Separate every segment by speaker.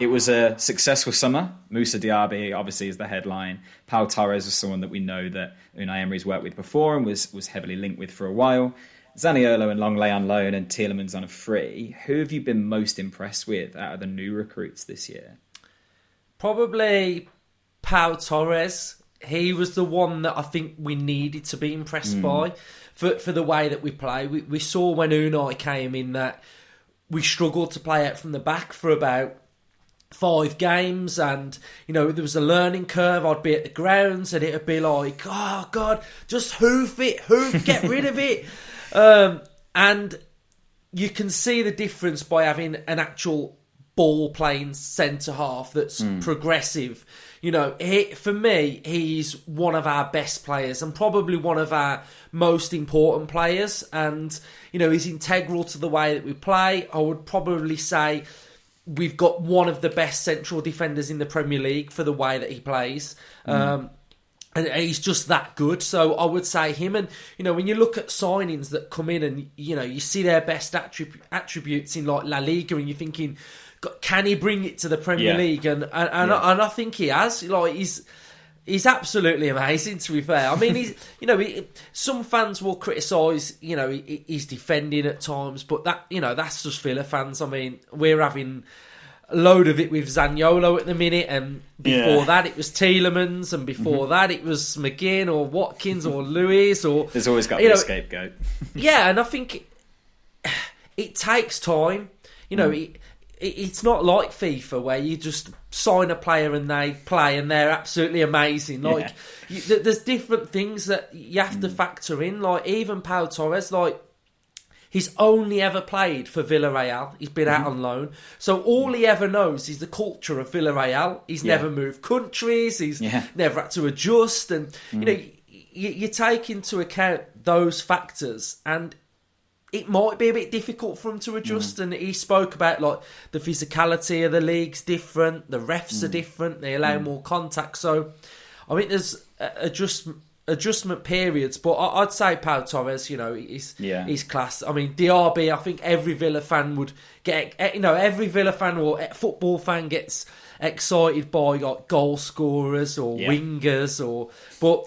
Speaker 1: It was a successful summer. Moussa Diaby obviously is the headline. Pau Torres was someone that we know that Unai Emery's worked with before and was heavily linked with for a while. Zaniolo and Longley on loan and Tielemans on a free. Who have you been most impressed with out of the new recruits this year?
Speaker 2: Probably Pau Torres. He was the one that I think we needed to be impressed by for the way that we play. We saw when Unai came in that we struggled to play out from the back for about 5 games, and there was a learning curve. I'd be at the grounds and it'd be like, oh God, just hoof, get rid of it. And you can see the difference by having an actual ball playing centre half that's progressive. For me, he's one of our best players and probably one of our most important players. And, he's integral to the way that we play. I would probably say we've got one of the best central defenders in the Premier League for the way that he plays. And he's just that good. So I would say him. And, when you look at signings that come in and, you see their best attributes in like La Liga and you're thinking, can he bring it to the Premier League? And I think he has. Like, he's absolutely amazing, to be fair. I mean, some fans will criticise, his defending at times, but that's just Villa fans. I mean, we're having a load of it with Zaniolo at the minute, and before that it was Tielemans, and before that it was McGinn or Watkins or Lewis, or
Speaker 1: there's always got to be a scapegoat.
Speaker 2: And I think it takes time. It's not like FIFA where you just sign a player and they play and they're absolutely amazing. There's different things that you have to factor in. Like even Pau Torres, he's only ever played for Villarreal. He's been out on loan. So all he ever knows is the culture of Villarreal. He's never moved countries. He's never had to adjust. And, you take into account those factors, and it might be a bit difficult for him to adjust. And he spoke about the physicality of the league's different. The refs are different. They allow more contact. So I think there's adjustment periods, but I'd say Pau Torres, he's class. I mean, Diaby, I think every Villa fan would get, every Villa fan or football fan gets excited by goal scorers or wingers, but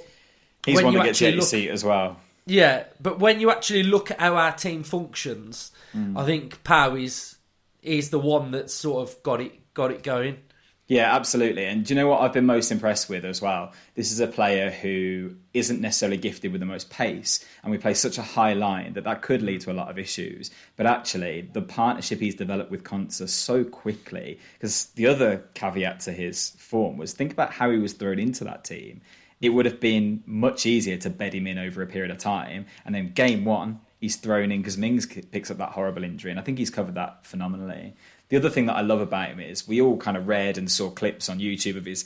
Speaker 1: he's one that gets you at your seat as well.
Speaker 2: Yeah, but when you actually look at how our team functions, I think Pau is the one that's sort of got it going.
Speaker 1: Yeah, absolutely. And do you know what I've been most impressed with as well? This is a player who isn't necessarily gifted with the most pace, and we play such a high line that could lead to a lot of issues. But actually, the partnership he's developed with Konsa so quickly, because the other caveat to his form was, think about how he was thrown into that team. It would have been much easier to bed him in over a period of time, and then game one, he's thrown in because Mings picks up that horrible injury, and I think he's covered that phenomenally. The other thing that I love about him is we all kind of read and saw clips on YouTube of his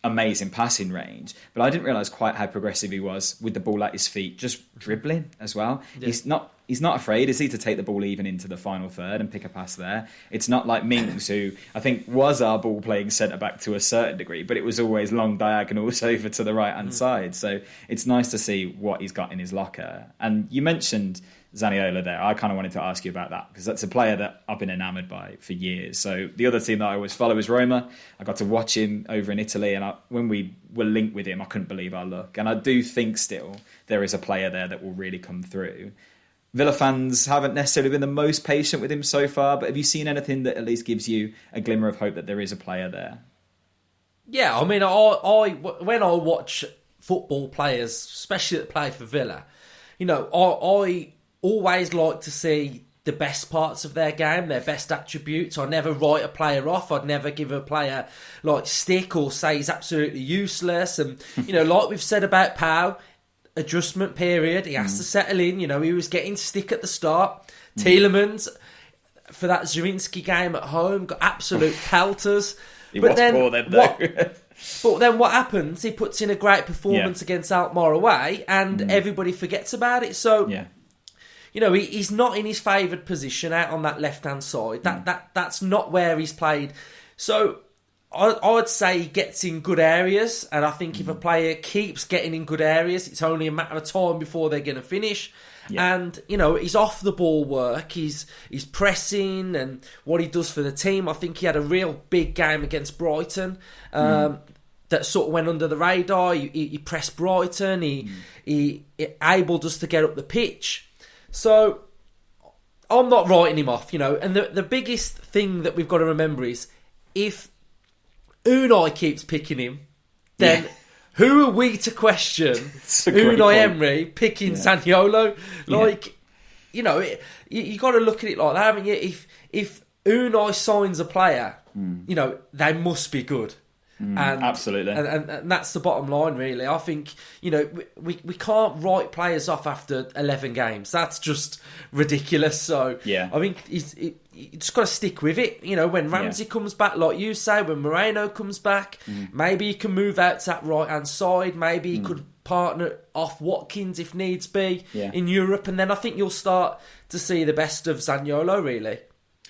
Speaker 1: amazing passing range, but I didn't realise quite how progressive he was with the ball at his feet, just dribbling as well. Yeah. He's not afraid, is he, to take the ball even into the final third and pick a pass there. It's not like Mings, who I think was our ball playing centre back to a certain degree, but it was always long diagonals over to the right hand side. So it's nice to see what he's got in his locker. And you mentioned Zaniolo there. I kind of wanted to ask you about that because that's a player that I've been enamoured by for years. So the other team that I always follow is Roma. I got to watch him over in Italy, and when we were linked with him, I couldn't believe our luck. And I do think still there is a player there that will really come through. Villa fans haven't necessarily been the most patient with him so far, but have you seen anything that at least gives you a glimmer of hope that there is a player there?
Speaker 2: Yeah, I mean, I when I watch football players, especially that play for Villa, I always like to see the best parts of their game, their best attributes. I never write a player off. I'd never give a player stick or say he's absolutely useless. And, like we've said about Pau, adjustment period. He has to settle in. He was getting stick at the start. Tielemans, for that Zrinski game at home, got absolute pelters.
Speaker 1: But
Speaker 2: then what happens? He puts in a great performance against Alkmaar away, and everybody forgets about it. So, he's not in his favoured position out on that left-hand side. That's not where he's played. So I'd say he gets in good areas, and I think if a player keeps getting in good areas, it's only a matter of time before they're going to finish.
Speaker 1: Yeah.
Speaker 2: And, you know, his off the ball work, his pressing and what he does for the team. I think he had a real big game against Brighton that sort of went under the radar. He pressed Brighton. He enabled us to get up the pitch. So I'm not writing him off, you know. And the biggest thing that we've got to remember is if Unai keeps picking him, then who are we to question Unai Emery picking Zaniolo? Like, you know, you got to look at it like that, haven't you? If Unai signs a player, you know, they must be good. And,
Speaker 1: absolutely.
Speaker 2: And that's the bottom line, really. I think, you know, we can't write players off after 11 games. That's just ridiculous. So I think you just got to stick with it. You know, when Ramsey comes back, like you say, when Moreno comes back, maybe he can move out to that right-hand side. Maybe he could partner off Watkins if needs be in Europe. And then I think you'll start to see the best of Zaniolo, really.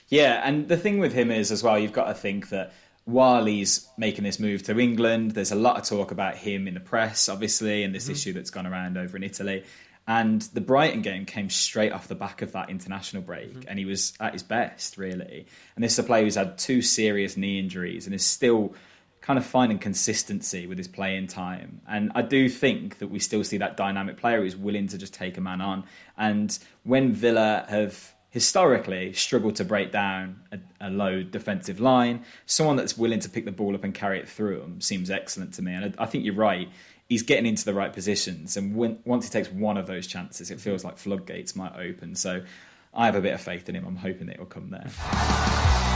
Speaker 1: Yeah, and the thing with him is, as well, you've got to think that while he's making this move to England, there's a lot of talk about him in the press, obviously, and this issue that's gone around over in Italy. And the Brighton game came straight off the back of that international break, and he was at his best, really. And this is a player who's had 2 serious knee injuries and is still kind of finding consistency with his playing time. And I do think that we still see that dynamic player who's willing to just take a man on. And when Villa have historically struggled to break down a low defensive line, someone that's willing to pick the ball up and carry it through them seems excellent to me. And I think you're right. He's getting into the right positions. And once he takes one of those chances, it feels like floodgates might open. So I have a bit of faith in him. I'm hoping that it'll come there.